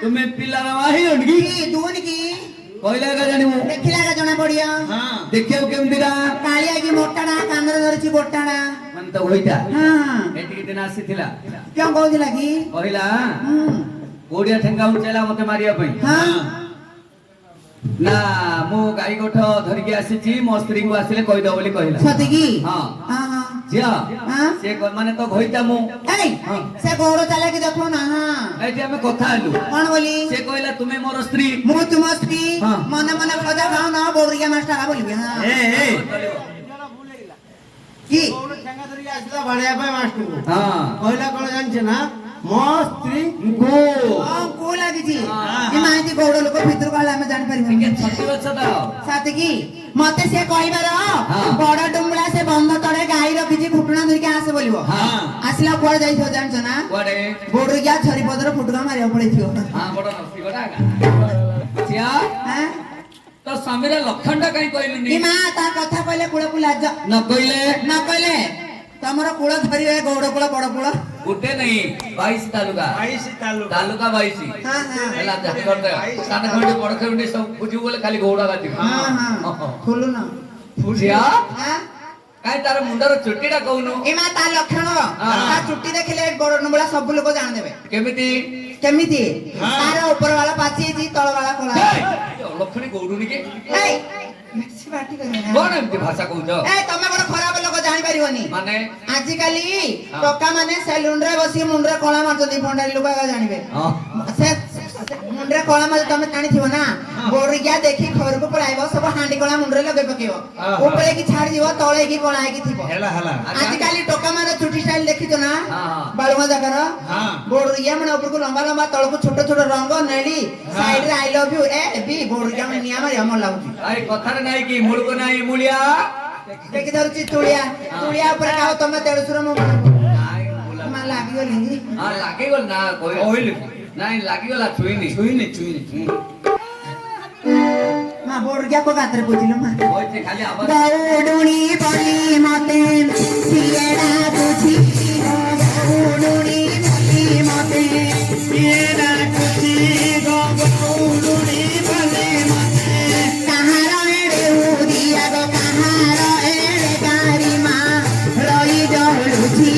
तुम्हें पिला माही उनकी दून की कहला का जानी मु देखिला का जना पड़िया हां देखियो केमदिरा कालिया की मोटाडा कांदर धरची गोटाडा मन तो होइता हां एटी दिन आसीथिला क्यों कहदिला की कहला कोडिया ठेंगा उचेला मते मारिया पई हां ना मु गाई गोठ धरकी आसीची मो स्त्री को आसिले कहि दो बोली कहला सती की हां हां हां जिया हां से माने तो होइता मु ए से गोरो चले की देखो ना हां एटी हमें कथा आलु कोन बोली से कहला तुम्हें मोर स्त्री मु तुम स्त्री हां मने मने खजा खाओ ना बोरिया मास्टर का बोलबे हां ए की गोरो ठेंगा धरकी आसिला भाड़िया पे मास्टर को हां कहला कोन जानछे ना मो स्त्री गो को लागी जी कि माहिती गोड़ो लोक भितर काला हम जान परिबे के छत्ती बच्चा दाओ साथ की मते से कहबार बड़ डुंगला से बंध तळे गाई रखी जी फुटुना धर के आसे बोलिबो हां आसला कोड जाई हो जानछ ना कोडे गोड़िया छरी पदर फुटका मारिया पड़े थियो हां बड़ नस्ती गोडा जिया हां तो समीरा लखंडा कहीं कहलुनी कि मां ता कथा कहले कुळ कुला न कहले तमरो कुळ धरिवे गौड़ कुळ बड़ कुळ गुटे नहीं 22 तालुका 22 तालुका तालुका 22 हां हां हला जाति करते साने खंडे बड़ खंडे सब बुझी बोले खाली गौड़ा बाती हां हां खोलु ना फुजिया हां काय तार मुंडर चुट्टीडा कहनु ए मां ता लक्षण ता चुट्टी देखले बड़ नबळा सब लोग जान देबे केमिति केमिति तार ऊपर वाला पाची जी तळ वाला कोला लक्षणी गौडुनी के ए मेक्सी बाटी करना कोन एमती भाषा कहउछ ए तमे बड़ खराब लोग जानि परिबनी माने आजि काली टोका माने सैलून रे बसी मुंडरे कोला मारजनी भंडारी लोग का जानिबे से मुंडरे कोला मार तमे तानी थिबो ना बोरिया देखि घर को पळाइबो सब हांडी कोला मुंडरे लगे पकेबो ऊपर की छाड़ दिबो तळे की कोला की थिबो हला हला आजि काली टोका माने छुटी स्टाइल देखि तो ना बालुमा जाकर बोरिया माने ऊपर को लंबा लंबा तळ को छोट छोट रंग नेली साइड रे आई लव यू ए बी बोरिया माने निया मारी हमर लाउची आई कथार नाही की मुळको नाही मुळिया देखि धरची तुळिया तुळिया ऊपर काओ तमे तेळसुर म नाही बोला मा लागी गली हां लागी गल ना कोइल नाही लागी गला छुईनी मा बोरग्या को कातर पुजिलो मा होयचे खाली आवाज गौडुणी बली मते पियडा तुझी गौडुणी बली मते पियडा तुझी गौडुणी बली मते कहारा रे उदिया गो कहारा रे गारी मा रई जळुची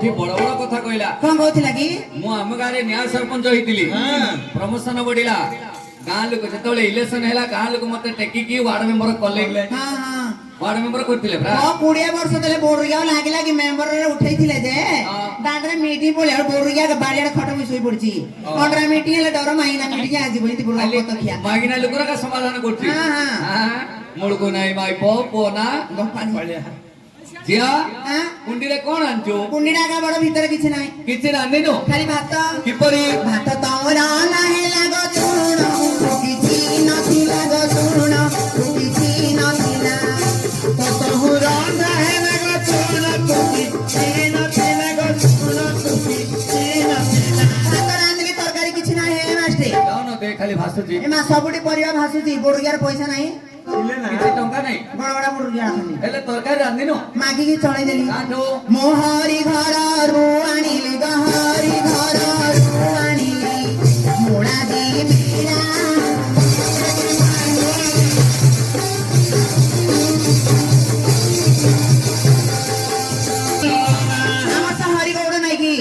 ଏଠି ବଡ ବଡ କଥା କହିଲା କଣ କହୁଥିଲା କି ମୁଁ ଆମ ଗାଁରେ ନ୍ୟାୟ ସରପଞ୍ଚ ହେଇଥିଲି ପ୍ରମୋସନ ବଢିଲା ଗାଁ ଲୋକ ଯେତେବେଳେ ଇଲେକ୍ସନ ହେଲା ଗାଁ ଲୋକ ମତେ ଟେକିକି ୱାର୍ଡ ମେମ୍ବର କଲେ ହଁ ହଁ ୱାର୍ଡ ମେମ୍ବର କରିଥିଲେ ପରା 20 ବର୍ଷ ତଳେ ବୋରୁଗା ଲାଗିଲା କି ମେମ୍ବର ରେ ଉଠେଇଥିଲେ ଯେ ଦାଣ୍ଡରେ ମିଟିଂ ପଡିଲା ବୋରୁଗା ବାଡିଆଡେ ଖଟ ବି ଶୋଇ ପଡିଛି କଣ୍ଟ୍ରା ମିଟିଂ ହେଲେ ଡର ମାଇନା ମିଟିଂ ଆଜି ବୋଲି ବୋରୁଗା ମାଗିନା ଲୋକର କା ସମାଧାନ କରୁଛି ମୁଳକୁ ନାହିଁ ମାଇପ ପୁଅ ନା ଝିଅ କୁଣ୍ଡିରେ କଣ ଆଣିଛୁ କୁଣ୍ଡିଟା କା ବଡ ଭିତରେ କିଛି ନାହିଁ କିଛି ରାନ୍ଧିନୁ ଖାଲି ଭାତ କିପରି ଭାତ ତମର ନାହିଁ ଲାଗ ଚୁଣ କିଛି ନଥିଲା ଗ ଚୁଣ କିଛି ନଥିଲା ତହୁର ନାହିଁ ଲାଗ ଚୁଣ କିଛି ନଥିଲା ଗ ଚୁଣ କିଛି ନଥିଲା ଭାତ ରାନ୍ଧିଲି ତରକାରୀ କିଛି ନାହିଁ ହେ ମାଷ୍ଟ୍ରେ ଯାଉନ ଦେ ଖାଲି ଭାସୁଛି ଏ ମା ସବୁଠି ପରିବା ଭାସୁଛି ବୋରୁଗାର ପଇସା ନାହିଁ କିଛି ଟଙ୍କା ନାହିଁ ବଡ ବଡ ବୋରୁଗା ଆସନ୍ତି ହେଲେ ତରକାରୀ ରାନ୍ଧିନୁ ମାଗିକି ଚଳେଇଦେଲି କାଠୁ ମୋହରି ଘରରୁ ଆଣିଲି ଗହରି ଘରରୁ ଆଣିଲି ମୁଳା ଦି ବିଡ଼ା ଆମର ତ ହରିଗୌଡ଼ ନାଇକି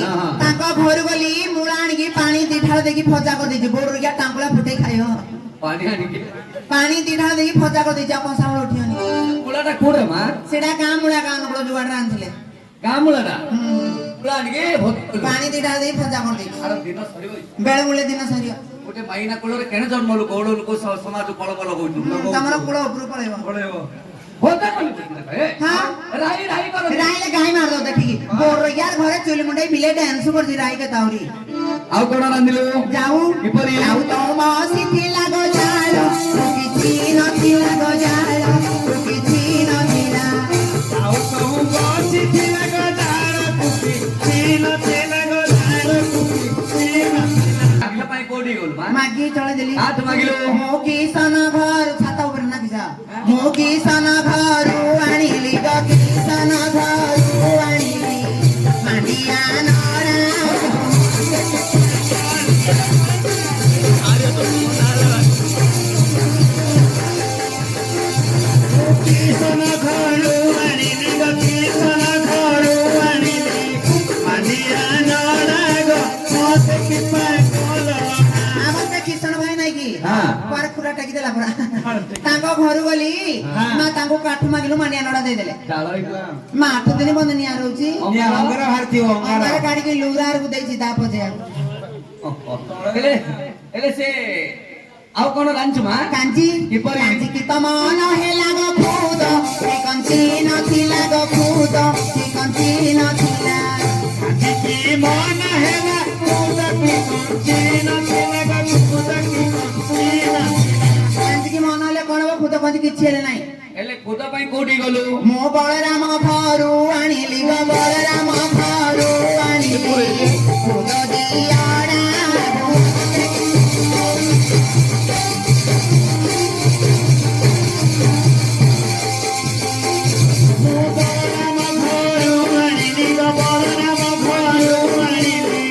ତାଙ୍କ ଘରୁ ଗଲି ମୂଳା ଆଣିକି ପାଣି ଦିଠାଳ ଦେଇକି ଭଜା କରିଦେଇଛି ବୋରୁଗା ଟାଙ୍କୁଳା ଫୁଟେଇ ଖାଇବ ପାଣି ଆଣିକି ପାଣି ଦିଠାଳ ଦେଇକି ଭଜା କରିଦେଇଛି ଆଉ କଂସା ମୂଳ ଉଠିବନି ମୂଳାଟା କୋଉଟା ମା ସେଟା ଗାଁ ମୂଳା ଗାଁ ନକୁଳ ଯୁଆଡେ ଆଣିଥିଲେ ଗାଁ ମୂଳାଟା ମୂଳା ଆଣିକି ପାଣି ଦିଠାଳ ଦେଇକି ଭଜା କରିଦେଇଛି ଆର ଦିନ ସରିବ ବେଳେ ବେଳେ ଦିନ ସରିବ ଗୋଟେ ମାଇନା କୋଳରେ କେଣ ଜନ୍ମ ଲୋକ ଓଡ ଲୋକ ସମାଜ କଳ କଳ କହୁଛୁ ତମର କୂଳ ଉପରୁ ପଳେଇବ ହୋତା କଣ ହଁ ରାଇ ରାଇ କର ରାଇଲେ ଗାଈ ମାରିଦବ ଦେଖିକି ବୋରୟାର ଘରେ ଚୁଲି ମୁଣ୍ଡେଇ ବିଲେ ଡ୍ୟାନ୍ସ କରୁଛି ରାଇ କେ ତାଉରି ଆଉ କଣ ରାନ୍ଧିଲୁ ଯାଉ କିପରି ଆଉ ତମ ଶିଥିଲା ଗଜାଳ କିଛି ନଥିଲା ଗଜାଳ କିଛି ନଥିଲା ଆଉ ସବୁ ବସିଥିଲା ଗଦାର କିଛି ନଥିଲା ଗଦାର କିଛି ନଥିଲା ଆଗିଲା ପାଇଁ କୋଉଠି ଗଲୁ ମା ମାଗି ଚଳେଇଦେଲି ହାତ ମାଗିଲୁ ମୋ କିସନ ଘର ଛାତ ଉପରେ ନା କିସା ମୋ କିସନ ଘରୁ ଆଣିଲି ଗ କିସନ ଘରୁ ଆଣିଲି ମାଣ୍ଡିଆ ନରା କିସନ ଘରୁ ଆଣିଲି ଗ କିସନ ଘରୁ ଆଣିଲି ମାଣ୍ଡିଆ ନଡ଼ାଗ ମତେ କିପା କଲ ଆମର ସେ କିଶନ ଭାଇ ନାଇଁ କି ହଁ। କୁଆଡେ ଖୁରା ଟେକି ଦେଲା ପୁରା ତାଙ୍କ ଘରୁ ଗଲି ମା ତାଙ୍କୁ କାଠ ମାଗିଲୁ ମାଣ୍ଡିଆ ନଡା ଦେଇଦେଲେ ଚାଳ ହେଇଗଲା ମା 8 ଦିନ ବନ୍ଦ ନିଆ ରହୁଛି ଅଙ୍ଗର ଭାରତୀୟ ଅଙ୍ଗାର କାଢିକି ଲୁରାରକୁ ଦେଇଛି ତା ପଛେ ହେଲେ ହେଲେ ସେ ଆଉ କଣ ରାନ୍ଧଛୁ ମା କାଞ୍ଜି କିପରି? କାଞ୍ଜି କି ତମ ନ ହେଲା ଗ ଖୁଦ ଏ କଞ୍ଚି ନଥିଲା ଗ ଖୁଦ ଏ କଞ୍ଚି ନଥିଲା କି ମନ ହେଲା କୁଦକି ଚିନ ଚିନଗା କୁଦକି ଚିନ କାଞ୍ଜି କି ମନ ହେଲେ କଣ ହବ ଖୁଦ କଞ୍ଚି କିଛି ହେଲେ ନାହିଁ ହେଲେ ଖୁଦ ପାଇଁ କୋଉଠି ଗଲୁ ମୋ ବଳରାମ ଘରୁ ଆଣିଲି ଗ ବଳରାମ ଘରୁ ଆଣିଲି ଖୁଦ ଦିଅଣା ବଳରାମ ଘରୁ ଆଣିଲି ଗ ବଳରାମ ଘରୁ ଆଣିଲି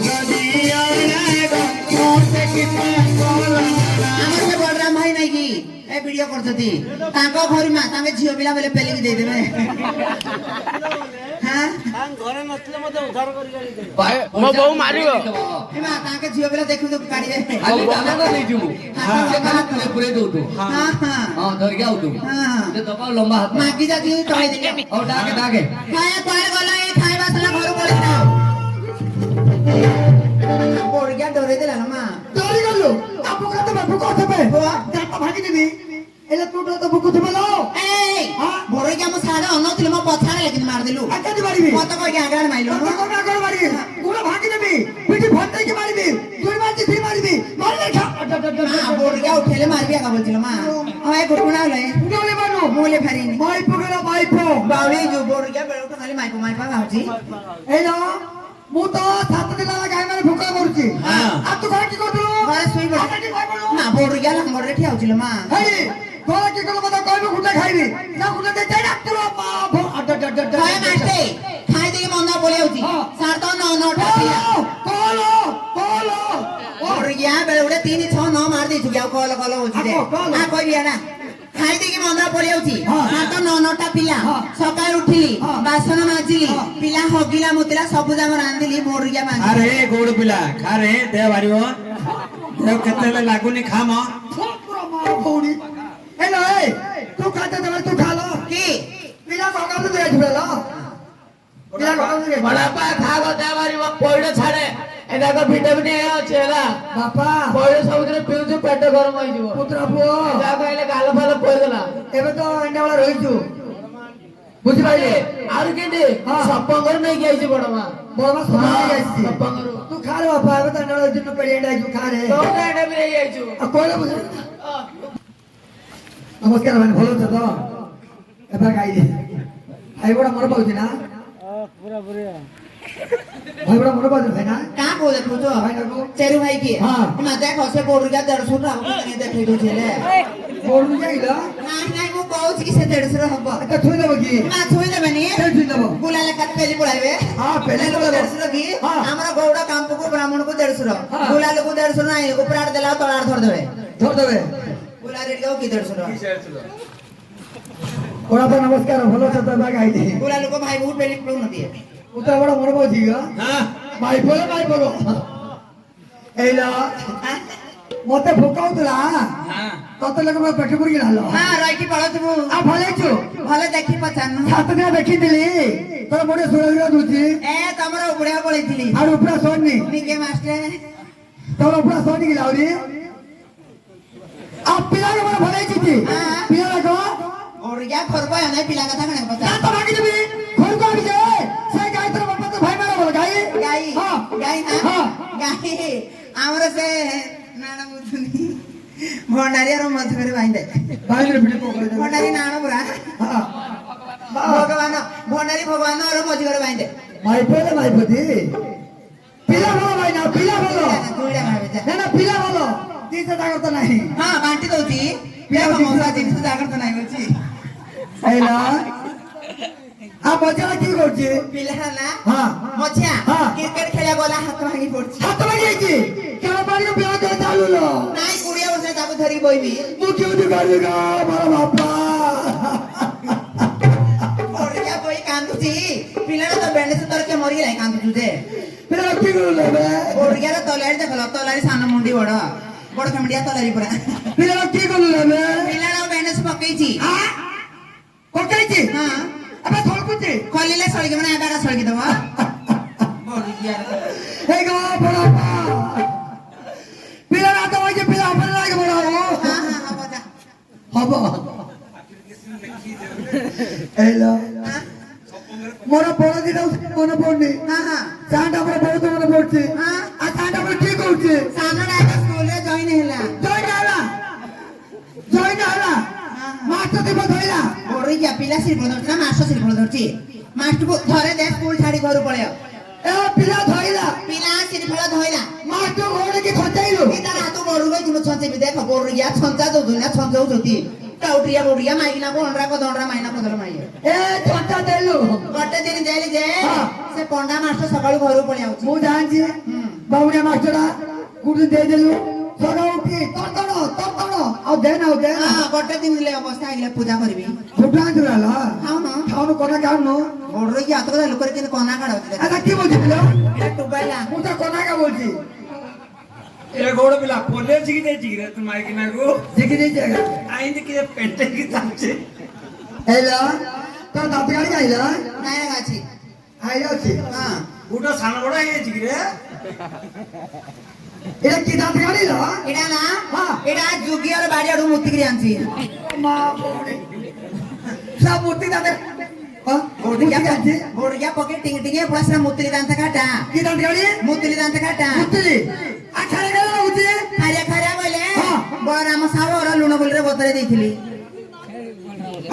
ଯଦି ଆଣାଗ ମତେ କିପା କଲ ଆମର ସେ ବଳରାମ ଭାଇ ନାଇଁ କି ଏ ଭିଡିଓ କରୁଛନ୍ତି ତାଙ୍କ ଘରୁ ମା ତାଙ୍କ ଝିଅ ପିଲା ବେଲେ ପେଲିକି ଦେଇଦେବେ ହଁ ଘରେ ନଥିଲେ ମତେ ଉଦ୍ଧାର କରି ଆଣିଦେବେ ମୋ ବୋଉ ମାରିବ ଏ ମା ତାଙ୍କ ଝିଅ ପିଲା ଦେଖୁ ଦେଖୁ କାଢିବେ ଆଜି ଦାନା ନେଇଯିବୁ ସେ କାହା ତୁଲେ ପୁରେଇ ଦଉଛୁ ହଁ ହଁ ହଁ ଧରିକି ଆଉଛୁ ହଁ ଯେ ଦବା ଲମ୍ବା ହାତ ମାଗି ଯାକି ତଳେ ଦେଲି ହଉ ଡାକେ ଡାକେ ଖାଇବା କୁଆଡେ ଗଲା ଏ ଖାଇବା ସଲା ଘରୁ ପଳେଇ ନା ବড়িয়া ডরে দিলা না মা ডরি গেল আপু কত বাপু কত বে দাঁত ভাঙি দিবি এলে তুই তো বুকু থিবে লো এই বড়িয়া মো সাড়ে অনছিল মো পছাড়ে লাগি মার দিলু আকাদি মারিবি কত কই আগাড় মাইলো কত কোন আগর মারি গুড়া ভাঙি দিবি পিটি ফটে কি মারিবি দুই মারছি দুই মারিবি মারলে খা বড়িয়া উঠেলে মারবি আগা বলছিল মা হয় গুটগুনা হলে উড়ালে মারো মোলে ফারিনি মাইপো গেল মাইপো বাউরি জু বড়িয়া বেড়ুটো খালি মাইপো মাইপা গাউছি এই না মু তো সাত দিন গাই মানে ভুকা করছি আর তুই ঘরে কি করছিস ঘরে শুই পড়ি না বড়িয়া লাঙ্গরে ঠিয়াউছিল মা হেই ঘরে কি করলো কথা কইবো খুঁটে খাইবি না খুঁটে দে তাই ডাক্তার বাবা হয় মাস্তে খাই দিয়ে মন্দা বলে আউছি সার তো ন ন ঠাপিয়া কলো কলো বড়িয়া বেড়ুটে 3 6 9 মার দিছু কি কল কল হউছি রে আ কইবি না ଖାଇ ଦେଇକି ମନ୍ଦା ପଳେଇଯାଉଛି ହଁ। ମାତ୍ର 9ଟା ପିଲା ହଁ। ସକାଳୁ ଉଠିଲି ହଁ। ବାସନ ମାଜିଲି ହଁ। ପିଲା ହଗିଲା ମୁତିଲା ସବୁ ଯାକ ରାନ୍ଧିଲି ମୋରିକା ମାଜିଲି ଆରେ ଗୌଡ଼ ପିଲା ଖାରେ ଦେହ ବାହାରିବ ଦେହ କେତେ ହେଲେ ଲାଗୁନି ଖାମ ପୁରା ମାର ଭଉଣୀ ହେଲୋ ଏ ତୁ ଖାତେ ଦେବେ ତୁ ଖାଲ କି ପିଲା ସକାଳୁ ଦେଇଥିବେ ଲ ପିଲା ସକାଳୁ ଦେଇଥିବେ ବଡାପା ଖାଗ ଦେହ ବାହାରିବ ପଇଡ ଛାଡେ ଏଟାକ ଭିଟାମିନ ଏ ଅଛି ହେଲା ବାପା ପଇଡ ସବୁଦିନ ପିଉଛୁ ପେଟ ଗରମ ହେଇଯିବ ପୁତ୍ର ପୁଅ ଯାହା କହିଲେ ଗାଲ ଫାଲ ପୋଇଦେଲା ଏବେ ତ ଏଣ୍ଡା ବେଳା ରହିଛୁ ବୁଝିପାରିଲେ ଆହୁରି କେମିତି ହଁ। ସପଙ୍ଗରୁ ନେଇକି ଆଇଛି ବଡମା ବଡମା ସଫା ହେଇ ଆସିଛି ସପଙ୍ଗରୁ ତୁ ଖାରେ ବାପା ଏବେ ତ ଏଣ୍ଡା ବେଳା ଦିନ ପେଡ଼ି ଏଣ୍ଡା ହେଇଛୁ ଖାରେ ତୋଟା ଏଟା ବି ନେଇଯାଇଛୁ ଆଉ କହିଲେ ବୁଝ ନମସ୍କାର ଭାଇ ଭଲ ଅଛ ତ ଏବେ ଖାଇଲି ଭାଇ ବड़ा ମନ ପାଉଛି ନା ଭାଇ ବड़ा ମନ ପାଉଛି ଭାଇ ନା କାଁ କହୁ ଦେଖୁଛ ଭାଇ ନାକୁ ଚେରୁ ଭାଇ କିଏ ହଁ। ମା ଦେଖ ସେ ବୋରୁକା 150 ର ଦେଖେଇ ଦଉଛି ହେଲେ ବୋର୍ଡ ଯାଇଲ ନାଇଁ ନାଇଁ ମୁଁ କହୁଛି କି ସେ 150 ର ହବ এটা ଛୁଇଁ ଦେବ କି ମା ଛୁଇଁ ଦେବେନି ସେ ଛୁଇଁ ଦେବ ଗୁଲା ଲେଖା ପେଲି ପଳାଇବେ ହଁ, ପେଲି ଲୋକ ପଳାଇବ। 150 ର କି ହଁ। ଆମର ଗୌଡ କାମ୍ପକୁ ବ୍ରାହ୍ମଣକୁ 150 ର ହଁ। ଗୁଲା ଲୋକ 150 ନାଇଁ ଉପରେ ଆଡ ଦେଲା ତଳ ଆଡ ଧରି ଦେବେ ଧର ଦେବେ ଗୁଲା ରେଡି କି 150 ର ওরা তো নমস্কার ভালো আছে তো বাগ আইতে ଗୁଲା ଲୋକ ଭାଇ ବହୁତ ପେଲି ପଳଉ ନଦିଏ উত্তর বড় মনে পাচ্ছি গো ভাই বলো এইলা মতে ভোকাউতলা তত লোক পেট পুরি গেল ହଁ ରହିକି ପଳଉଥିବୁ আ ভালেছু ଭଲ ଦେଖି ପଚାରୁନ সাত দিন দেখিଥିଲି তোর বড় সুরগুলা দুছি ଏ ତମର ଉବୁଡା ପଳେଇଥିଲି আর উপরা সরনি ନିକେ ମାଷ୍ଟର তোর উপরা সরনি গিলা আউরি আ পিলা বড় ভালেছি পিলা কো ବୋରୁକା ଖରବ ନାଇଁ ପିଲା କଥା କଣ না ପଚାର তো ভাগি দিবি ঘর কো আবি যায় সে গাই তোর বাবা তো ভাই মারা বল গাই ଗାଈ হ্যাঁ ଗାଈ ନା হ্যাঁ ଗାଈ ଆମର ସେ ନାଣ ବୁଝୁନି ଭଣ୍ଡାରିଆର ମଧ୍ୟରେ ବାଇନ୍ଦେ বাইরে ভিডিও করে দে ଭଣ୍ଡାରୀ ନାଣ ପୁରା হ্যাঁ ଭଗବାନ ଭଣ୍ଡାରୀ ଭଗବାନର ମଝି ଘରେ ବାଇନ୍ଦେ মাইপতি পিলা ভালো ভাই না পিলা ভালো ଦୁଇଟା ଖାଇବେ ଯା। না না পিলা ভালো তিনটা জাগর তো নাই ହଁ ବାଣ୍ଟି ଦଉଛି ଦେଖ ମଶା ଜିନିଷ ଜାଗ୍ରତ ନାହିଁ ଅଛି এইলা আ মজা কি করছে ପିଲା ନା হ্যাঁ ମଝିଆ ହଁ। କ୍ରିକେଟ ଖେଳିବା ଗଲା ହାତ ଭାଙ୍ଗି ପଡୁଛି হাত লাগিয়েছি কেন বাড়ি বিয়া করে চালুলো ନାଇଁ 20 ବର୍ଷ ତାକୁ ଧରିକି ବଇବି মুখে উঠে গাড়ি গা বড় বাপা ପଡିଆ ବଇ କାନ୍ଦୁଛି ପିଲାଟା ତ ବେଣ୍ଡେଜ ତରକେ ମରିଗଲା କାନ୍ଦୁଛୁ ଯେ পিলা কি করলো বে ପଡିଆର ତଲାରି ଦେଖଲ ତଲାରି ସାନ ମୁଣ୍ଡି ବଡ ବଡ ଖେମଡିଆ ତଲାରି ପୁରା পিলা কি করলো বে ପିଲାଟା ବେଣ୍ଡେଜ ପକେଇଛି কোকাইছি ହଁ আবে সলকুছি ଖୋଲିଲେ ସଳିକି ମାନେ ଏବାଟା ସଳିକି ଦବ এই গো বড় বাপা পিলা রাত হইছে পিলা আপন লাগে বড় ହଁ ହଁ ହବ ଯା হব এইলা ହଁ মোর বড় দিটা মনে পড়নি ହଁ ହଁ চাঁদ আমার বহুত মনে পড়ছে ହଁ আর চাঁদ আমার কি করছে ସାନଟା ଏବେ ସ୍କୁଲରେ ଜଏନ ହେଲା জয় না হলা জয় না হলা মাস্টার দিব ধইলা ବଡିଆ ପିଲା ଶିଳ୍ପ ଧରୁଛି ନା ମାଷ୍ଟର ଶିଳ୍ପ ଧରୁଛି ମାଷ୍ଟରକୁ ଧରେ ଦେ ସ୍କୁଲ ଛାଡି ଘରୁ ପଳେଇବ এ পিলা ধইলা ପିଲା ଶିଳ୍ପ ଧଇଲା মাস্টার ঘরে কি খচাইলো ଏ ତାର ହାତ ବଢୁକ ଯିବ ଛଞ୍ଚେବି ଦେଖ ବଡିଆ ଛଞ୍ଚା ଦଉଛନ୍ତି ନା ଛଞ୍ଚଉଛନ୍ତି କାଉଟିଆ ବଡିଆ ମାଇକିନା ଦଣ୍ଡରା ମାଇନା କଦଳ ମାଇ এ ছটা দেলু ଗୋଟେ ଦିନ ଯାଇଲି ଯେ ହଁ। ସେ পଣ୍ଡা ମାଷ୍ଟର ସକାଳୁ ଘରକୁ ପଳେଇ ଆଉଛି মু জানছি বাবুড়িয়া মাস্টারটা গুড়ি দিয়ে দেলু সকাল উঠি তরতড় আর দেন ହଁ ଗୋଟେ ଦିନ দিলে ଅବସ୍ଥା ହେଇଗଲେ ପୂଜା କରିବି ফুটা জুড়ালা ଖାଉନ খাওয়ানো কোনা খাওয়ানো বড় কি হাত কথা লোকের কিন্তু কনা কাড়াଉଛି আচ্ছা কি বলছিল এটা টুবাইলা মু তো কোনা কা বলছি ଏ ଗୌଡ଼ ପିଲା ପୋଲେ ଶିଖି ଯାଇଛି କି ରେ ତୁ ମାଇକିନାକୁ দেখি দিয়েছে ଆଇନ୍ତି କି ପେଟେ କି ଚାଲୁଛି এইলা তোর দাঁত গাড়ি আইলা ନାଇଁ ଅଛି আইলা আছে ହଁ ଗୁଟ ସାନ ବଡ ହେଇଯାଇଛି କି ରେ এটা কি দাঁত গাড়ি লা ଏଟା ନା ହଁ। ଏଟା ଯୁଗିଆର ବାଡିଆଡୁ ମୁତିକିରି ଆଣିଛି মা বড়ে সব মূর্তি দাঁতে হ্যাঁ মূর্তি আছে বড়িয়া পকে টিং টিঙে পুরা সেটা মুতিলি দান্ত কাটা কি দাঁত গাড়ি মুতিলি দান্ত কাটা মুতলি আখারে গেল না উঠে খারিয়া খারিয়া বলে ହଁ। বড় রাম সাহর লুণ বলিরে বতরে ଦେଇଥିଲି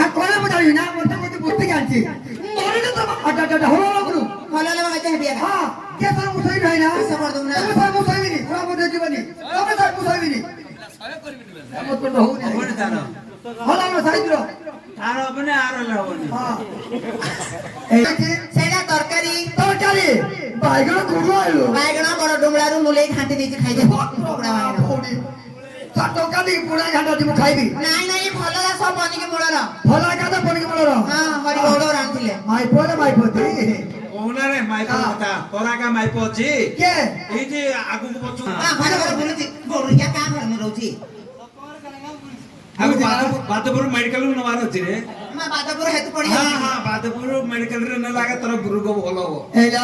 আর কোলে মু জানি না মতে মতে বুঝতে গেছি মরে তো আটা আটা হলো না গুরু ଭଲ লবা গাছে হেবিয়া হ্যাঁ কে তোর মুসাই ভাই না কিসে করদম না তুমি তোর মুসাই বিনি পুরা মতে জীবনি তুমি তোর মুসাই বিনি মত তো হউ না ହବନି ତାର হলো না সাইজ রো ତାର ହବନି ଆର ହେଲେ ହବନି হ্যাঁ এই ସେଇଟା ତରକାରୀ তরকারি বাইগণ গুরু আইলো ବାଇଗଣ ବଡ ଡୁମଳାରୁ ମୁଲେଇ ଘାଣ୍ଟି ଦେଇଛି ଖାଇଦେ କୁକୁଡ଼ା ବାଇଗଣ ଟଙ୍କା ଦେଇ ପୁଣା ଘାଟ ଯିବୁ ଖାଇବି ନାଇଁ ନାଇଁ ଭଲ ସବୁ ପନିକି ମୂଳର ଭଲ ଏକା ତ ପଣିକି ମୂଳର ହଁ ହରି ଗୌଡ଼ ରାନ୍ଧିଥିଲେ ମାଇପୋରେ ମାଇପୋତି କହୁନାରେ ମାଇପ କଥା ତୋରା କା ମାଇପ ଅଛି କିଏ ଏଇଠି ଆଗକୁ ପଛୁ ଘରେ ଘରେ ବୁଲୁଛି ଗୋରୁକିଆ କାହା ଘରେ ମୁଁ ରହୁଛି ବାଦପୁର ମେଡିକାଲ ନବାର ଅଛି ରେ ମା ବାଦପୁର ହେତୁ ପଡି ହଁ ଯାଉଛି ହଁ ବାଦପୁର ମେଡିକାଲ ରେ ନ ଲାଗେ ତୋର ରୋଗ ଭଲ ହବ ଏଇଟା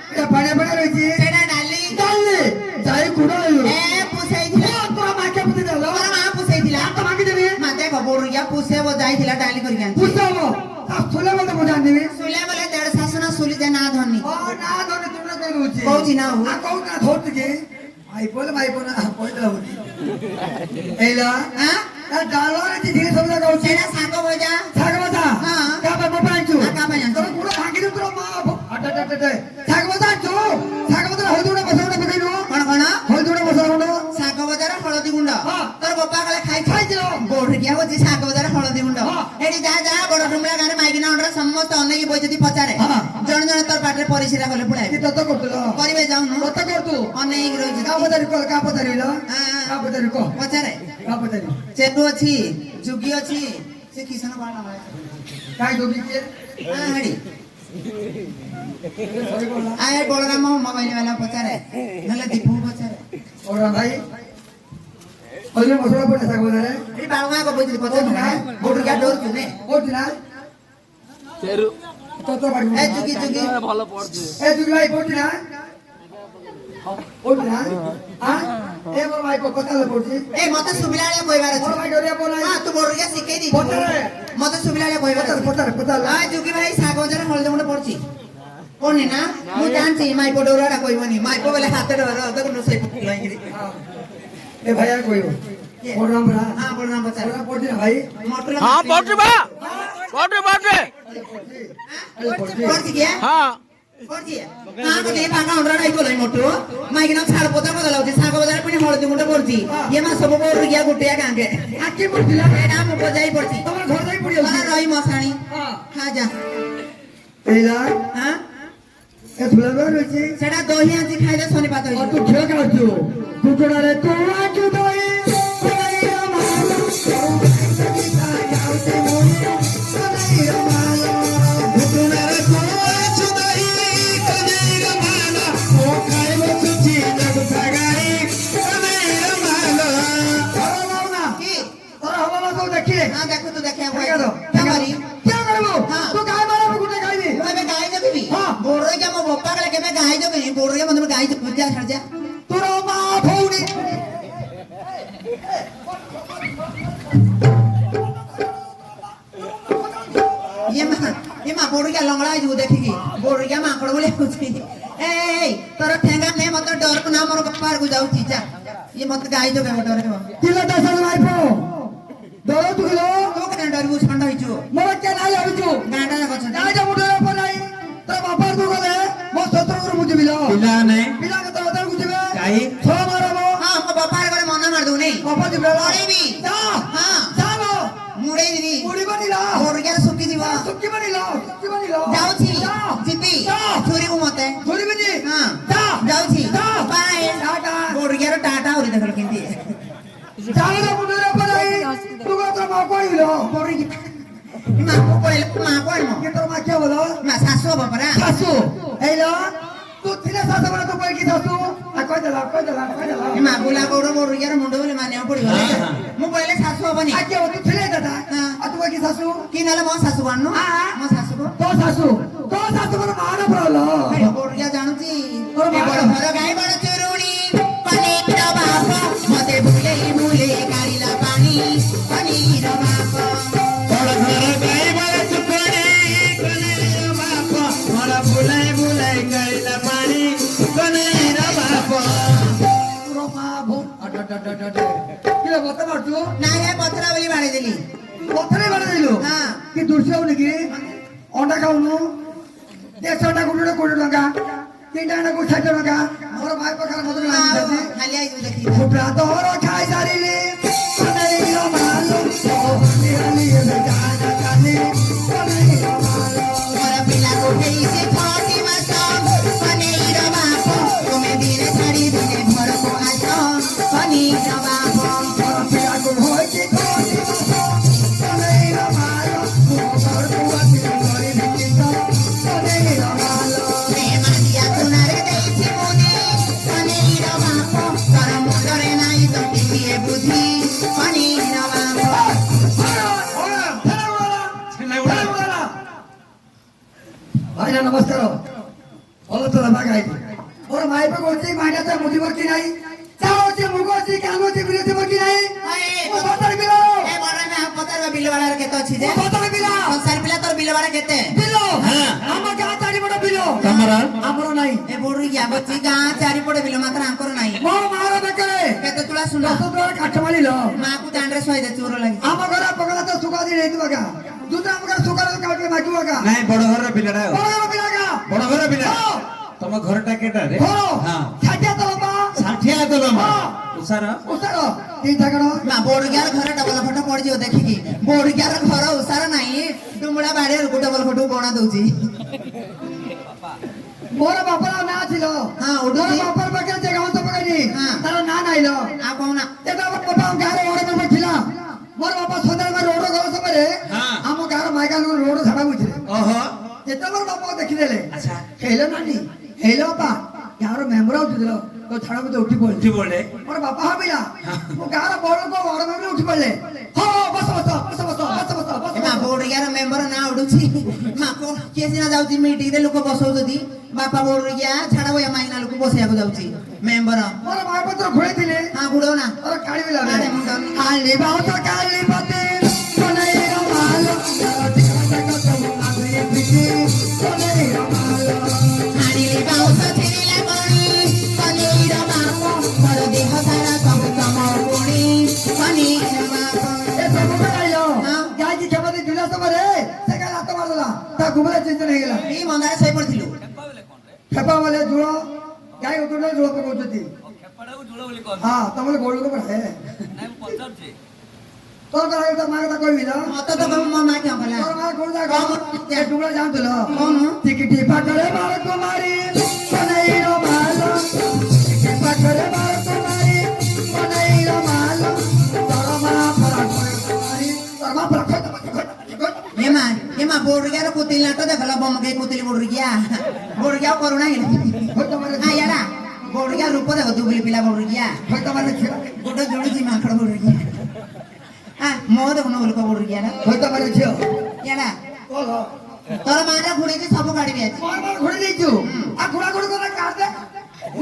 ଏଇଟା ପାଣିଆ ପାଣିଆ ରହିଛି ସେଇଟା ଡାଲି ଚାଲି ଯାଇ ଗୁଡ଼ ଏ ପୁଷେଇଥିଲା ତୋର ମାକେ ପୁତି ଦେଲ ମୋର ମା ପୁଷେଇଥିଲା ତ ମାଗି ଦେବି ମତେ ଗୋରୁକିଆ ପୁଷେଇବ ଯାଇଥିଲା ଡାଲି କରିକି ଆଣିଛି ପୁଷ ହବ ତା ସୁଲେ ମତେ ମୁଁ ଜାଣିବି ସୁଲେ ବୋଲେ ଦେଢ ଶାଶୁ ନା ସୁଲି ଯେ ନା ଧନି ଓ ନା ଧରି ତୁମେ କହି ଦଉଛି କହୁଛି ନା ହଉ କହୁ ନା ଧରୁଛି କି ମାଇପୋ ନା ପଇଲା ହଉଛି ଏଇଲା ଡାଲରେ ଧୀରେ ସବୁ ଜାଗା ହଉଛି ସେଇଟା ଶାଗ ଭଜା ଶାଗ ଭଜା ହଁ। କା ବାପା ପାଇଛୁ କା ପାଇଁ ଆଣିଛୁ? ତୋର ଗୁଡ଼ ଭାଙ୍ଗି ଦଉ ତୋର ମା ଶାଗ ଭଜା ଆଣିଛୁ ଶାଗ ଭଜା ହଳଦୀ ଗୁଣ୍ଡ ମସଲା ଗୁଣ୍ଡ ପକେଇନୁ କଣ କଣ ହଳଦୀ ଗୁଣ୍ଡ ମସଲା ଗୁଣ୍ଡ ଶାଗ ଭଜାର ହଳଦୀ ଗୁଣ୍ଡ ହଁ। ତୋର ବୋପା କାଳେ ଖାଇଛୁ ଗୋରୁକିଆ ହଉଛି ଶାଗ ଭଜାର ହଳଦୀ ଗୁଣ୍ଡ ହଁ। ଏଠି ଯା ଯା ବଡ ଡୁମଳା ଗାଁରେ ମାଇକିନା ଅଣ୍ଡର ସମସ୍ତେ ଅନେଇକି ବଇଛନ୍ତି ପଚାରେ ହଁ। ଜଣେ ଜଣେ ତୋର ପାଟିରେ ପରିସ୍ରା କଲେ କି ପଳାଇବେ ତତ କରୁଥିଲ କରିବେ ଯାଉନୁ ତତ କରୁତୁ ଅନେଇକି ରହିଛି କା ପଚାରି କହ କା ପଚାରିଲ ହଁ। କା ପଚାରି କହ ପଚାରେ କା ପଚାରି ଚେଟୁ ଅଛି ଯୁଗି ଅଛି ସେ କିଷାନ ବାଣ କାଇ ଦୋବି କିଏ ହେଡି ସରି କହ ଆଏ ବଳରାମ ମୋବାଇଲ ବାଲା ପଚାରେ ନହେଲେ ଦୀପୁ ପଚାରେ ଓରା ଭାଇ ହଳଦୀ ମସଲା ପଡେ ଶାଗ ଭଜାରେ ଏଠି ବାଳୁଙ୍ଗା କବଇଥିଲି ପଚାରୁ ନା ଗୋରୁକିଆ ଡରୁଛୁ ନେ କୋଉଠି ନା ତତ ବାଡ଼ି ଏ ଯୁଗି ଯୁଗି ଏ ଯୁଗ ଭାଇ କୋଉଠି ନା କୋଉଠି ନା ଏ ମୋର ଭାଇ କଥା ପଡୁଛି ଏ ମତେ ସୁବିଲା ଭଳିଆ କହିବାର ମୋର ଅଛି ଭାଇ ଡରିଆ ପଡା ହଁ ତୁ ଗୋରୁକିଆ ଶିଖେଇ ଦି ପଚାରେ ମତେ ସୁବିଲା ଭଳିଆ କହିବାର ଅଛି ପଚାର ହଁ ଯୁଗି ଭାଇ ଶାଗ ଭଜାରେ ହଳଦୀ ଗୁଣ୍ଡ ପଡୁଛି ପଡୁନି ନା ମୁଁ ଜାଣିଛି ମାଇପ ଡୋରାଟା କହିବନି ମାଇପ ବୋଲେ ହାତ ଡର ତାକୁ ରୋଷେଇ ପକେଇକିରି ଏ ଭାଇ আর কইও বড়রাম বড়া ହଁ ବଳରାମ ପଚାରେ বড়া পড়ছি না ভাই ମଟର ହଁ ପଡୁଛି ବା ପଡୁଛି ପଡୁଛି ପଡୁଛି କିଏ ହଁ ପଡୁଛି ହଁ କଲି ଭାଙ୍ଗା ଅଣ୍ଡରା ଡାଇ ଗଲାଇ ମୋଟୁ ମାଇକିନା ଛାଡ ପଦା ବଦଳାଉଛି ଶାଗ ବଜାର ପୁଣି ହଳଦୀ ଗୁଣ୍ଡ ପଡୁଛି ଇଏ ମା ସବୁ ଗୋରୁକିଆ ଗୋଟିଆ ଗାଁକେ আকি পড়ছিলা ଏଇଟା ମୁଁ ବଜାଇ ପଡୁଛି তোমার ঘর যাই পড়ি ମାନେ ରହି ମଶାଣି হ্যাঁ ଖା ଯା এইলা ହଁ এ ফুলা বের হইছি ସେଟା ଦହି ଆଜି ଖାଇଲେ ଶନିପାତ আর ହେଇଯିବ তুই খেয়ে কাটছো কুকুড়ারে কোয়া কি দই କି তোরা হলো না তো দেখি ହଁ ଦେଖୁ ତୁ ଦେଖିବା ঠিক আছে କେଁ କରି क्या करबो হ্যাঁ। তো গায় মারাবো গুটে গাইবি ମୁଁ ଏବେ ଗାଈ ଜଗିବି ହଁ। ବୋର୍ଡରେ ମୋ ବୋପା କାଳେ କେବେ ଗାଈ ଜଗିନି ବୋର୍ଡରେ ମତେ ଗାଈ ପୂଜା ଛାଡ ଯା তোরা মা ভৌনি ଇଏ ମା ବୋର୍ଡିକା ଲଙ୍ଗଳା ହେଇଯିବୁ ଦେଖିକି ବୋର୍ଡିକା ମାଙ୍କଡ ଭଳିଆ ହଉଛି ଏଇ ତୋର ଠେଙ୍ଗା ନେ ମତେ ଡରକୁ ନା ମୋର ବାପାରକୁ ଯାଉଛି ଯା ଇଏ ମତେ ଗାଈ ଜଗେଇବ ଡରିବ কিলো দশল মাইপো দৌড় তুলো ତୁ କେତେ ଡରିବୁ ଷଣ୍ଢ ହେଇଛୁ মোর কে নাই হইছো ଗାଁଟା ଯାକ ଷଣ୍ଢ নাই যা মুডে পলাই তোর বাবার দু গলে মো সতর করে বুঝিবিল ପିଲାମାନେ পিলা কে তো ওদের বুঝিবে କାଇ ছ মারবো ହଁ ମୋ ବାପାର ଘରେ ମନା ମାରିଦବୁ ନେଇ বাবা দিবে ପଳେଇବି যা ହଁ যাবো ମୁଡେଇ ଦେବି মুড়িবানি লা ବୋର୍ଡିକା ଶୁଖିଯିବ সুকিবানি লা ଯାଉଛି যা ଯିବି ଯା। ଛୁରିବୁ ମତେ ধরিবিনি ହଁ যা ଯାଉଛି ଯା। ବାଏ টাটা ବୋର୍ଡିକାର ଟାଟା ଉରି ଦେଖିଲ କେମିତି জানো মুডে পলাই তু কো তোর মা কইল ବୋର୍ଡିକା ମାକୁ ପଳେଇଲେ ମା କଣ কে তোর মা কে বলো ମା ଶାଶୁ ହବ ପରା শাশু এইলো তু থিলে শাশু বলে তো কই কি শাশু আ কই দেলা ଏ ମା ବୁଲା ଗୌଡ଼ ବୋର୍ଡିକାର ମୁଣ୍ଡ ବୋଲି ମାନିବାକୁ ପଡିବ ମୁଁ ପଳେଇଲେ ଶାଶୁ ହବନି আজকে ও তু থিলে দাদা আর তু কই কি শাশু କି ନହେଲେ ମୋ ଶାଶୁ ଆଣୁନୁ ମୋ ଶାଶୁକୁ তো শাশু মানে মার পড়লো ବୋର୍ଡିକା ଜାଣୁଛି তোর ଏ ମା ବଡ ଘର ଗାଈ ବଡ ଚୁରୁଣି ପନିର ବାପ ମତେ ବୁଲେଇ ବୁଲେଇ କାଢିଲା ପାଣି ପନିର ବାପ ବଡ଼ ଘର ଗାଈ ବଳ ଚୁକଣି କନେର ବାପ ମୋର ବୁଲାଇ ବୁଲାଇ ଗାଇଲା ପାଣି କନେର ବାପ তোর মা ভো কি বলতে পারছো ନାଇଁ ହେ ପଥରା ବୋଲି ବାড়େଇ ଦେଲି পথরে বেড়ে দিল ହଁ কি দুর্সেও নাকি অন্ডা খাওনো 150 টা কোটি টাকা 3টা না কোটি 60 টাকা আমার ভাই পাখার মতো ଆଉ লাগছে ଖାଲି ଆଇଛୁ ଦେଖିକି ফুটা তোর খাই সারিলি কনেইর মালো ও নিহালি বেজানা কানি কনেইর মালো ମୋର ପିଲାକୁ ହେଇଛି 6 ମାସ ପନିର ବାପ ତୁମେ ଦିନେ ଛାଡି ଦିନେ ଘରକୁ ଆସ ପନିର ବାପ তে মুদিব কি নাই চাও যে মুগ আছে কানো আছে বিরতি কি নাই এই, ও বাতার বিলো ଏ ବଡ ମା ପଚାରିବ ବିଲ ବାଡାରେ କେତେ ଅଛି ଯେ ও বাতার বিলো ସଂସାର ପିଲା ତୋର ବିଲ ବାଡା କେତେ ବିଲୋ ଆମ ଗାଁ ଚାରିପଟ ବିଲୋ ତମର ଆମର ନାହିଁ ଏ ବୋଡୁ କି ଆବଛି ଗାଁ ଚାରିପଟେ ବିଲ ମାତ୍ର ଆଙ୍କର ନାହିଁ ମୋ ମାର ବେକରେ କେତେ ତୁଳା ଶୁଣ 10 ଟଙ୍କା କାଠ ମାରିଲ ମାକୁ ଦାଣ୍ଡରେ ଶୋଇଦେ ଚୋର ଲାଗି ଆମ ଘର ପକଡ଼ା ତ ସୁକା ଦି ହେଇଥିବ ଗା ଦୁଟା ଆମ ଘର ସୁକା କାଟେ ମାଗିବ ଗା ନାଇଁ ବଡ ଘରର ପିଲାଟା ଆଉ। ବଡ ଘର ପିଲା ଗା ବଡ ଘର ପିଲା ହଁ। ତମ ଘରଟା କେଟା ରେ ଘର ହଁ ଛାଟିଆ ତ ବାପା ଷାଠିଆ ତଲମ ହଁ। ଉଷାର ଉସାର ତିନଟା କଣ ମା ବୋଡୁଗାର ଘର ଡବଲ ଫଟୋ ପଡିଯିବ ଦେଖିକି ବୋଡୁଗାର ଘର ଉସାର ନାହିଁ ଡୁମୁଳା ବାଡିଆକୁ ଡବଲ ଫଟୋ ବଣା ଦଉଛି ମୋର ବାପାର ନାଁ ছিল ହଁ, ମୋର ଉଡୁଛି। ବାପାର ପାଖରେ ଯେ ଗାଁ ତ ପକାଇନି ହଁ। ତାର ନାଁ ନାଇଲ ଆଉ କହୁନା এটা আমার বাবা গাঁরে ওড়ে বাবা ছিল মোর বাবা সন্ধ্যার রোড গলা সময় হ্যাঁ। ଆମ ଗାଁର ମାଇକା ରୋଡ ଝାଡା ବୁଝିଲେ ଓହୋ ଯେତେ ମୋର ବାପା ଦେଖିଦେଲେ ଆଚ୍ଛା ହେଇଲ ନାନି ହେଇଲ ବାପା ଗାଁର ମେମ୍ବର ହଉଥିଲ ତ ଝାଡା ବୁଝେ ଉଠି ପଡିଲେ ଉଠି ପଡେ ମୋର ବାପା ଭାବିଲା ମୋ ଗାଁର ବଡ ଲୋକ ବଡ ମେମ୍ବର ଉଠି ପଡିଲେ ହଁ ବସ ବସ ବସ ବସ ବସ ବସ ବସ ଏ ମା ବୋଡୁଗାର ମେମ୍ବର ନାଁ ଉଡୁଛି ମା କିଏ ସିନା ଯାଉଛି ମିଟିଂରେ ଲୋକ ବସଉଛନ୍ତି ବାପା ବୋଡୁଗିଆ ଛାଡ ବୟା ମାଇନା ଲୋକ ବସେଇବାକୁ ଯାଉଛି ମେମ୍ବର ମୋର ମାପତ୍ର ଘୋଡେଇଥିଲେ ହଁ ଗୁଡଉ ନା ମୋର କାଢି ବିଲା କାଢେ ମୁଣ୍ଡ। କାଲି ବାଉତ କାଲି ପତି କନେଇର ମାଲ କନେଇର ମାଲ ଛାଡ଼ିଲି ବାଉଁଶ ଛିଡ଼ିଲା କଣି କନେଇର ବାପ ମୋର ଦେହ ସାରା ସବୁ ତମ ପୁଣି କନେଇର ବାପ ଏ ସବୁ ବେଳାଇଲ ହଁ। ଯାଇକି କ୍ଷମତା ଜୁଲା ସମୟରେ ସେ କାଲି ହାତ ମାରିଦେଲା ତା ଗୁମରା ଚିନ୍ତନ ହେଇଗଲା ଏଇ ମନ୍ଦାରେ ଶୋଇ ପଡିଥିଲୁ ଖେପା ବୋଲେ ଜୁଳ ଗାଈ ଉଠୁଲେ ଜୁଳ ପକଉଛନ୍ତି ହଁ ତମର ଗୋଳକୁ ପଢେ ତୋର କଥା ତା ମା କଥା କହିବି ନା ମତେ ତ କହିବୁ ମୋ ମା କିଅଁ କଲା ତୋର ମା କୋଣ ଯାକ ଏ ଟୁକଡ଼ା ଜାଣୁଥିଲ କହୁନୁ ଟିକିଟି ପାଖରେ ମାର କୁମାରୀ କନେଇର ମାଲ ଟିକିଟି ପାଖରେ ମାର କୁମାରୀ କନେଇର ମାଲ ତୋର ମା ପରା କୁମାରୀ ତୋର ମା ପରା ଏମା ବୋଡୁଗିଆର କୁତିଲି ନାଟ ଦେଖଲ ବମକେ କୁତିଲି ବୋଡୁଗିଆ ବୋଡୁଗିଆ କରୁଣା ହେଲେ ଆୟାଡା ବୋଡୁଗିଆ ରୂପ ଦେଖ ଦୁବୁଲି ପିଲା ବୋଡୁଗିଆ ଗୋଟେ ଜୁଡୁଛି ମାଙ୍କଡ ବୋଡୁଗିଆ ମୋ ଦେଖୁନ ବୋଲକ ବୋଡୁଗିଆ ନା ଏଡା ତୋର ମାରା ଘୁଡେଇକି ସବୁ କାଢିବି ଆଜି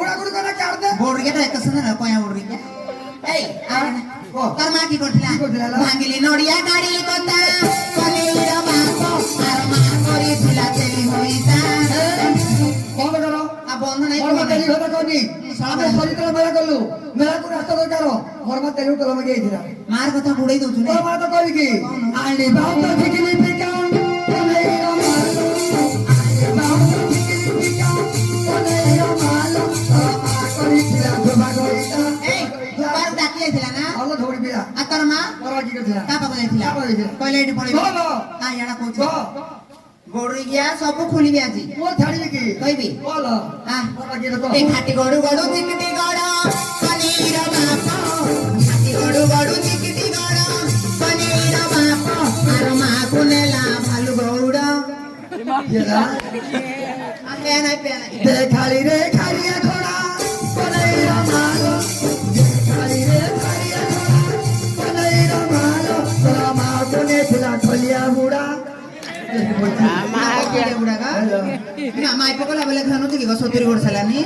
ବୋଡୁଗିଆ ଏକ ସାଙ୍ଗରେ କୟା ବୋଡୁଗିଆ ଏଇ ତୋର ମା କି କରିଥିଲା ଭାଙ୍ଗିଲି ନଡିଆ ଗାଡି କଥା କଲେଇର ବାପ ଆର ମା କରିଥିଲା ତେଲି ହୋଇତା ଆଉ ବନ୍ଧ ନାହିଁ ମାର କଥା ବୁଡେଇ ଦଉଛୁ ନା ଏଇ ଦୁବାରୁ ଡାକି ଯାଇଥିଲା ନା ଆଉ ତୋର ମା ତା ପାଖକୁ ଯାଇଥିଲା କହିଲେ ଏଠି ପଳେଇବ ଆୟାଡା କହୁଛୁ ବୋଡୁଗିଆ ସବୁ ଖୋଲିବି ଆଜି କହିବି ଏ ଘାଟି ଗଡୁ ଗଡୁ ଚିକିଟି ଗଡ କନେଇର ବାପ ଘାଟି ଗଡୁ ଗଡୁ ଚିକିଟି ଗଡ କନେଇର ବାପ ଆର ମାକୁ ନେଲା ଭାଲୁ ଗଉଡ ପେଆ ନାଇଁ ଖାଳି ରେ ଖାଳିଆ ଘୋଡା କନେଇର ମାଲ ଖାଳି ରେ ଖାଳିଆ ଘୋଡା କନେଇର ମାଲ ତୋର ମା କୋନେ ଥିଲା ଖଲିଆ ବୁଡା ମାଇ ପକଲା ବେଲେ ଖାନୁଛି କି ସତୁରି ଗୋଡ଼ ସାରିଲାନି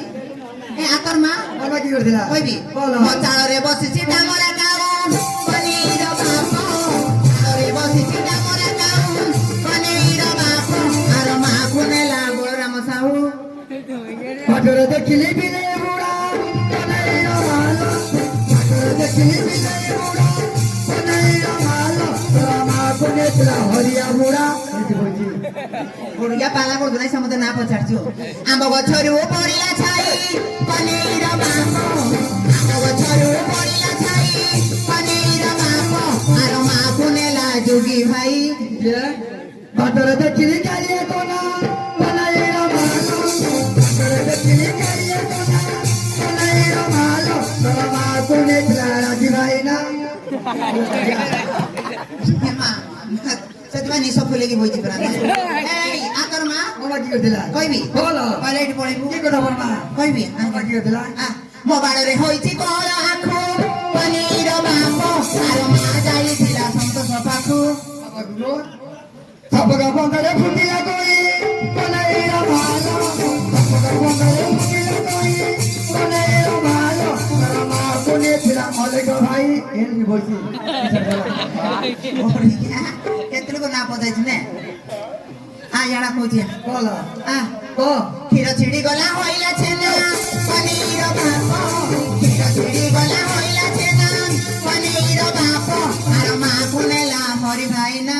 ଏ ଆତର ମା ବାବା কি করছিলা କହିବି ମୋ ଚାଳରେ ବସିଛି ଡାମରା କାଉ କନେଇର ବାପ ଚାଳରେ ବସିଛି ଡାମରା କାଉ କନେଇର ବାପ ଆର ମାକୁ ନେଲା ବଳରାମ ସାହୁ পাটরে দেখিলি বিলে বুড়া কনেইর মাল পাটরে দেখিলি বিলে বুড়া কনেইর মাল তোর মা কোনে ଥିଲା হরিয়া বুড়া ଗୋଡିଆ ପାଲା କରୁଛୁ ନାଇଁ ସମସ୍ତେ ନାଁ ପଚାରୁଛୁ ଆମ୍ବ ଗଛରୁ ପଡିଲା ଛାଇ କନେଇର ବାପ ଆମ୍ବ ଗଛରୁ ପଡିଲା ଛାଇ କନେଇର ବାପ ଆର ମାକୁ ନେଲା ଯୋଗୀ ଭାଇ পাটরে দেখিলি কালিয়া কোনা কনেইর মাল পাটরে দেখিলি কালিয়া কোনা কনেইর মাল তোর মা কোনে ଥିଲା রাজি ভাই না ସେଥିପାଇଁ ନିଶ ଫୁଲେଇକି ବଇଛି ପରା ଏଇ ଆତର ମା বাবা কি করছিলা କହିବି বলো କହିଲେ ଏଠି ପଳେଇବୁ কি কথা বলবা କହିବି বাবা কি করছিলা ମୋ ବାଳରେ ହୋଇଛି କଳ ଆଖୁ କନେଇର ବାପ ଆର ମା ଯାଇଥିଲା ସନ୍ତୋଷ ପାଖୁ ସବକା ବନ୍ଧରେ ଫୁଟିଲା କଇ କନେଇର ମାଲ ସବକା ବନ୍ଧରେ ଫୁଟିଲା କଇ କନେଇର ଅଲେଖ ଭାଇ ଏମିତି ବସି ବଢିଆ କେତେବେଳେ ନା ପଚାଇଛି ନେ ଇଆଡା କହୁଛି କଲ କ କ୍ଷୀର ଛିଡି ଗଲା ହଇଲା ଛେନା ପନିର ବାପ କ୍ଷୀର ଛିଡି ଗଲା ହଇଲା ଛେନା ପନିର ବାପ ଆର ମାକୁ ନେଲା ହରି ଭାଇନା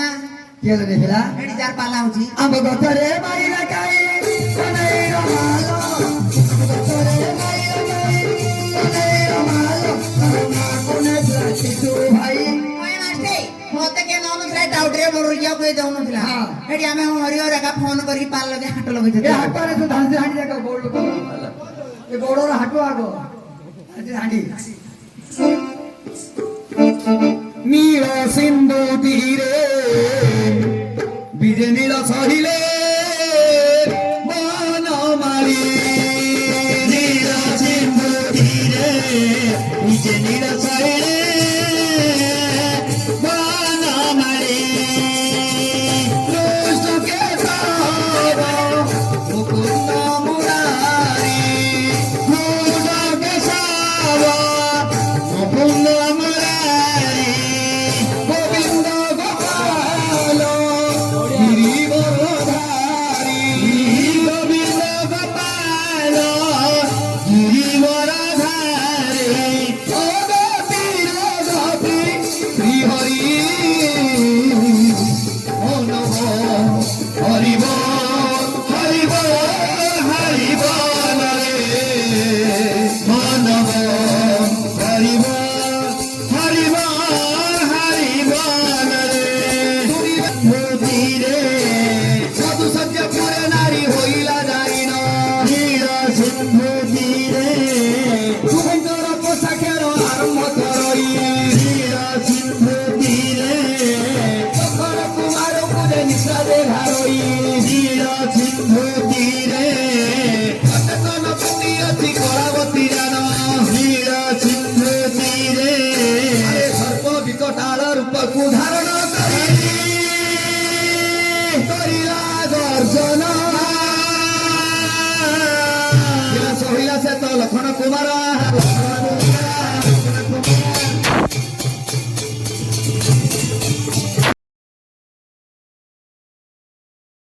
କିଏ ନେଇଥିଲା ଏଠି ଯାର ପାଲା ହଉଛି ଆମ ଗଛରେ ମାରିଲା କାଇ କନେଇର ମାଲ ଆମ ଗଛରେ ମାରିଲା କାଇ କନେଇର ମାଲ ତୋର ମାକୁ ନେଇଥିଲା ଶିଶୁ ଭାଇ ମତେ କିଏ ନଉନଥିଲା ଡାଉଟରେ ମୋର ରିଜାକୁ ଦଉନଥିଲା ଏଠି ଆମେ ହରିହର ଏକା ଫୋନ କରିକି ପାଲ ଲଗେଇ ହାଟ ଏ ଲଗେଇଛୁ ହାଟରେ ତୁ ଧାନ ହାଣ୍ଡି ଯାକ ବୋର୍ଡ ଲୋକ ଏ ବୋର୍ଡର ହାଟ ଆଗ ହାଣ୍ଡି ନୀଳ ସିନ୍ଧୁ ତୀରେ ବିଜେ ନୀଳ ସହିଲେ ମନ ମାରି ନୀଳ ସିନ୍ଧୁ ତୀରେ ବିଜେ ନୀଳ ସହିଲେ ମନ ମାରି କୃଷ୍ଣ କେଶବ ମୁକୁନ୍ଦ ମୁରାରି କୃଷ୍ଣ କେଶବ মুকুন্দ মুরারি গোবিন্দ গোপাল গিরিবরধারি গোবিন্দ গোপাল গিরিবরধারি ও গোপীর গোপী শ্রীহরি মনব হরিব হরিব হরিব মনব হরিব হরিব হরিব মোদিরে সাধু সজ্জা পুরে নারী হইলা যাইন নীল সিন্ধু তীরে সুন্দর পোশাকের আরম্ভ করই নীল সিন্ধু তীরে তখন কুমার পুরে নিঃশ্বাসে ঘারই নীল সিন্ধু তীরে কতক্ষণ পুতি অতি কলাবতী জান নীল সিন্ধু তীরে সর্প বিকটাল রূপକୁ ধারণ କରି କରିଲା ଦର୍ଶନ ସହିଲା ସେ ତ ଲକ୍ଷଣ କୁମାର